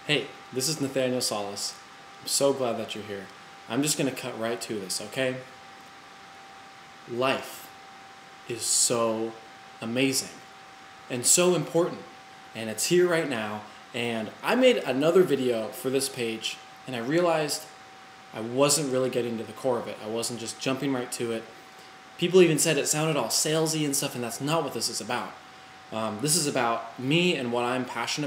Hey, this is Nathaniel Solace. I'm so glad that you're here. I'm just going to cut right to this, okay? Life is so amazing and so important, and it's here right now. And I made another video for this page, and I realized I wasn't really getting to the core of it. I wasn't just jumping right to it. People even said it sounded all salesy and stuff, and that's not what this is about. This is about me and what I'm passionate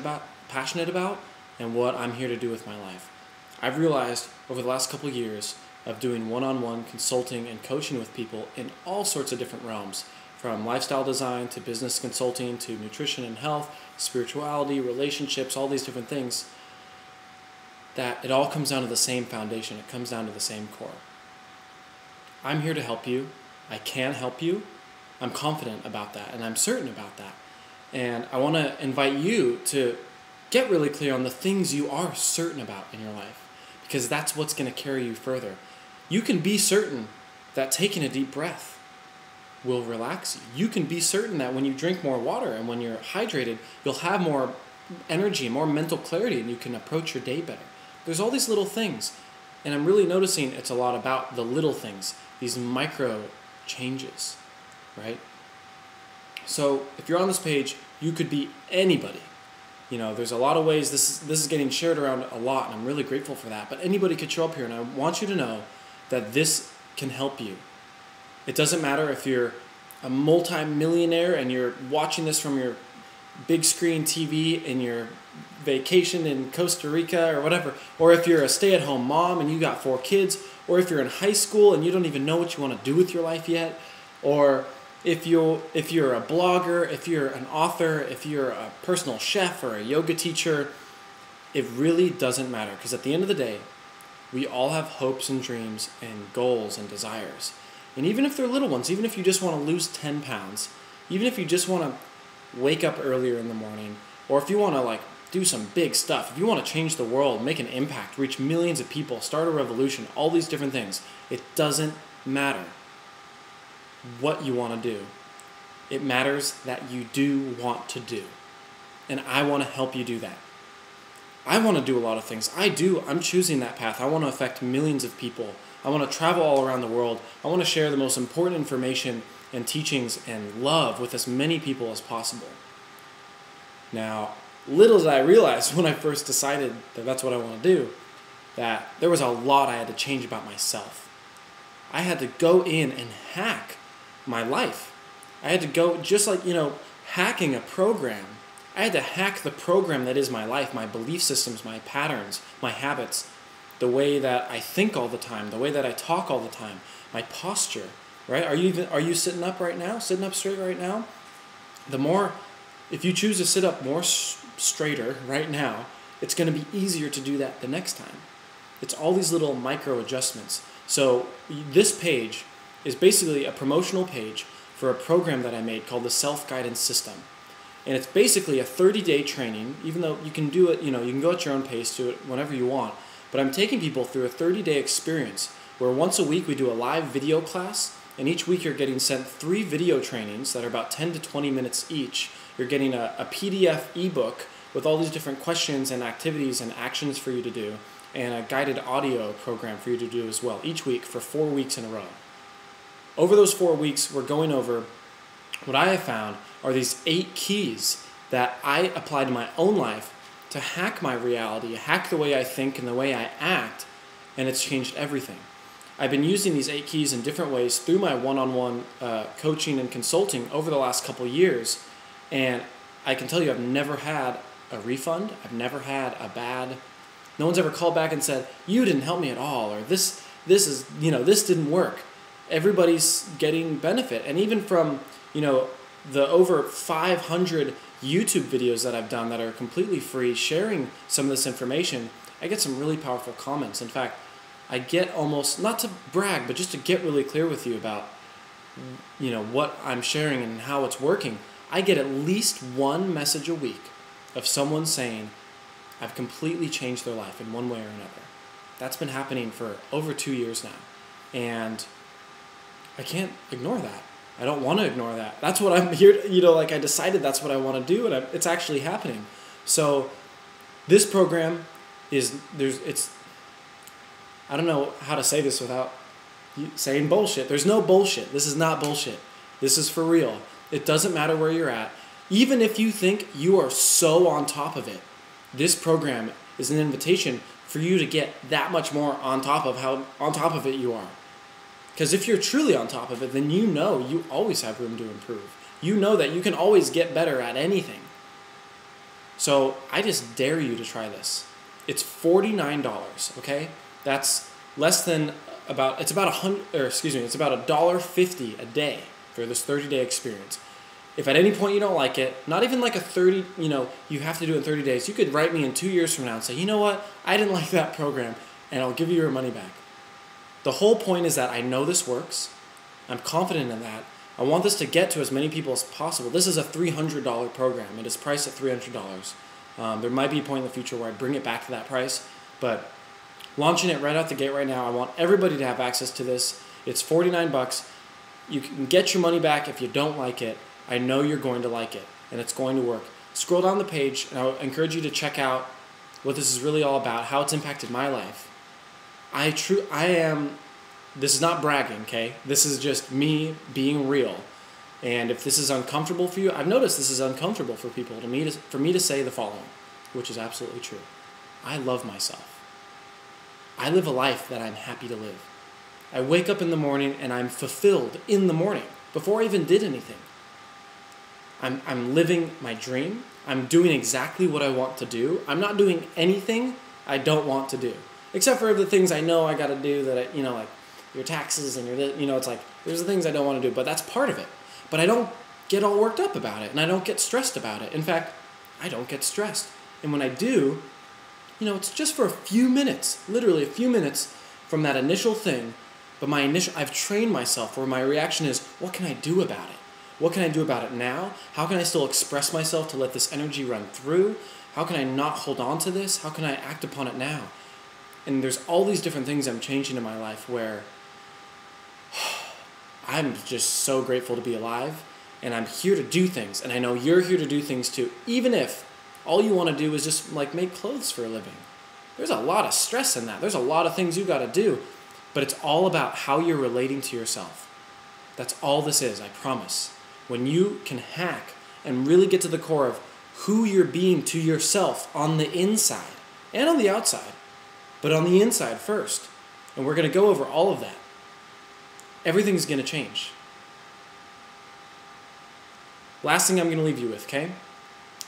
about, and what I'm here to do with my life. I've realized over the last couple of years of doing one-on-one consulting and coaching with people in all sorts of different realms, from lifestyle design to business consulting to nutrition and health, spirituality, relationships, all these different things, that it all comes down to the same foundation. It comes down to the same core. I'm here to help you. I can help you. I'm confident about that, and I'm certain about that. And I want to invite you to get really clear on the things you are certain about in your life, because that's what's going to carry you further. You can be certain that taking a deep breath will relax you. You can be certain that when you drink more water and when you're hydrated, you'll have more energy, more mental clarity, and you can approach your day better. There's all these little things, and I'm really noticing it's a lot about the little things, these micro changes, right? So if you're on this page, you could be anybody. You know, there's a lot of ways this is getting shared around a lot, and I'm really grateful for that. But anybody could show up here, and I want you to know that this can help you. It doesn't matter if you're a multi-millionaire and you're watching this from your big screen TV in your vacation in Costa Rica or whatever, or if you're a stay-at-home mom and you got 4 kids, or if you're in high school and you don't even know what you want to do with your life yet, or if you're a blogger, if you're an author, if you're a personal chef or a yoga teacher, it really doesn't matter, because at the end of the day, we all have hopes and dreams and goals and desires. And even if they're little ones, even if you just want to lose 10 pounds, even if you just want to wake up earlier in the morning, or if you want to do some big stuff, if you want to change the world, make an impact, reach millions of people, start a revolution, all these different things, it doesn't matter what you want to do. It matters that you do want to do. And I want to help you do that. I want to do a lot of things. I'm choosing that path. I want to affect millions of people. I want to travel all around the world. I want to share the most important information and teachings and love with as many people as possible. Now, little did I realize when I first decided that that's what I want to do, that there was a lot I had to change about myself. I had to go in and hack my life. I had to go, just like, hacking a program. I had to hack the program that is my life, my belief systems, my patterns, my habits, the way that I think all the time, the way that I talk all the time, my posture, right? Are you sitting up right now? Sitting up straight right now? If you choose to sit up more straighter right now, it's going to be easier to do that the next time. It's all these little micro adjustments. So this page is basically a promotional page for a program that I made called the Self-Guidance System. And it's basically a 30-day training, even though you can do it, you can go at your own pace, do it whenever you want. But I'm taking people through a 30-day experience where once a week we do a live video class, and each week you're getting sent 3 video trainings that are about 10 to 20 minutes each. You're getting a PDF ebook with all these different questions and activities and actions for you to do, and a guided audio program for you to do as well, each week for 4 weeks in a row. Over those 4 weeks, we're going over what I have found are these 8 keys that I apply to my own life to hack my reality, hack the way I think and the way I act, and it's changed everything. I've been using these 8 keys in different ways through my one-on-one coaching and consulting over the last couple of years, and I can tell you I've never had a refund. I've never had no one's ever called back and said, you didn't help me at all, or this didn't work. Everybody's getting benefit. And even from, the over 500 YouTube videos that I've done that are completely free, sharing some of this information, I get some really powerful comments. In fact, I get almost, not to brag, but just to get really clear with you about, what I'm sharing and how it's working, I get at least one message a week of someone saying, I've completely changed their life in one way or another. That's been happening for over 2 years now. And I can't ignore that. I don't want to ignore that. That's what I'm here, I decided that's what I want to do, and it's actually happening. So this program I don't know how to say this without saying bullshit. There's no bullshit. This is not bullshit. This is for real. It doesn't matter where you're at. Even if you think you are so on top of it, this program is an invitation for you to get that much more on top of how on top of it you are. Because if you're truly on top of it, then you know you always have room to improve. You know that you can always get better at anything. So I just dare you to try this. It's $49, okay? That's less than it's about $1.50 a day for this 30-day experience. If at any point you don't like it, not even like a 30, you have to do it in 30 days. You could write me in 2 years from now and say, you know what, I didn't like that program, and I'll give you your money back. The whole point is that I know this works. I'm confident in that. I want this to get to as many people as possible. This is a $300 program. It is priced at $300. There might be a point in the future where I bring it back to that price, but launching it right out the gate right now, I want everybody to have access to this. It's $49. You can get your money back if you don't like it. I know you're going to like it, and it's going to work. Scroll down the page, and I encourage you to check out what this is really all about, how it's impacted my life. This is not bragging, okay? This is just me being real. And if this is uncomfortable for you, I've noticed this is uncomfortable for people, for me to say the following, which is absolutely true. I love myself. I live a life that I'm happy to live. I wake up in the morning and I'm fulfilled in the morning before I even did anything. I'm living my dream. I'm doing exactly what I want to do. I'm not doing anything I don't want to do. Except for the things I know I got to do that, like your taxes and it's like, there's the things I don't want to do, but that's part of it. But I don't get all worked up about it, and I don't get stressed about it. In fact, I don't get stressed. And when I do, it's just for a few minutes, literally a few minutes from that initial thing, but I've trained myself where my reaction is, what can I do about it? What can I do about it now? How can I still express myself to let this energy run through? How can I not hold on to this? How can I act upon it now? And there's all these different things I'm changing in my life where I'm just so grateful to be alive, and I'm here to do things, and I know you're here to do things too, even if all you want to do is just make clothes for a living. There's a lot of stress in that. There's a lot of things you got to do, but it's all about how you're relating to yourself. That's all this is, I promise. When you can hack and really get to the core of who you're being to yourself on the inside and on the outside, but on the inside first, and we're going to go over all of that, everything's going to change. Last thing I'm going to leave you with, okay?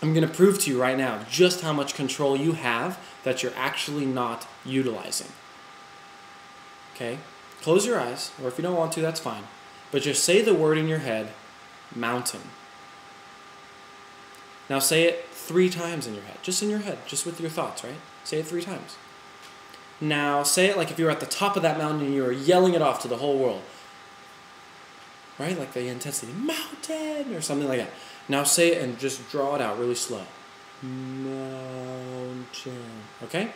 I'm going to prove to you right now just how much control you have that you're actually not utilizing. Okay? Close your eyes, or if you don't want to, that's fine. But just say the word in your head, mountain. Now say it 3 times in your head. Just in your head, just with your thoughts, right? Say it 3 times. Now say it like if you were at the top of that mountain and you were yelling it off to the whole world. Right? Like the intensity, mountain, or something like that. Now say it and just draw it out really slow. Mountain. Okay?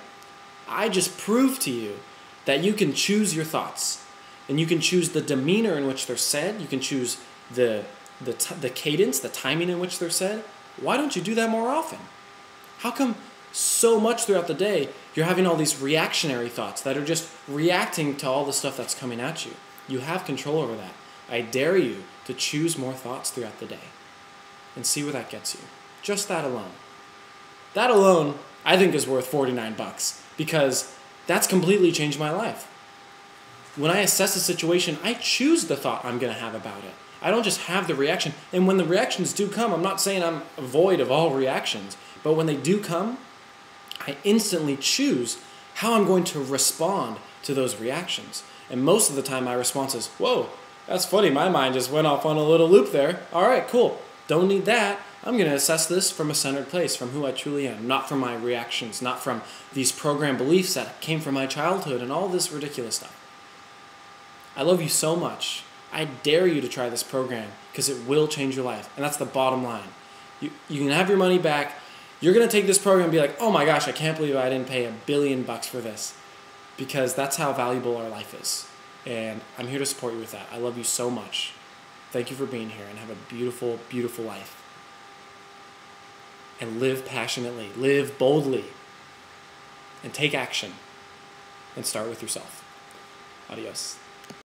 I just proved to you that you can choose your thoughts. And you can choose the demeanor in which they're said. You can choose the cadence, the timing in which they're said. Why don't you do that more often? How come so much throughout the day you're having all these reactionary thoughts that are just reacting to all the stuff that's coming at you? You have control over that. I dare you to choose more thoughts throughout the day and see where that gets you. Just that alone. That alone, I think, is worth $49 because that's completely changed my life. When I assess a situation, I choose the thought I'm going to have about it. I don't just have the reaction. And when the reactions do come, I'm not saying I'm void of all reactions, but when they do come, I instantly choose how I'm going to respond to those reactions. And most of the time, my response is, whoa, that's funny. My mind just went off on a little loop there. All right, cool. Don't need that. I'm going to assess this from a centered place, from who I truly am, not from my reactions, not from these programmed beliefs that came from my childhood and all this ridiculous stuff. I love you so much. I dare you to try this program because it will change your life. And that's the bottom line. You can have your money back. You're going to take this program and be like, oh my gosh, I can't believe I didn't pay $1 billion for this. Because that's how valuable our life is. And I'm here to support you with that. I love you so much. Thank you for being here and have a beautiful, beautiful life. And live passionately. Live boldly. and take action and start with yourself. Adios.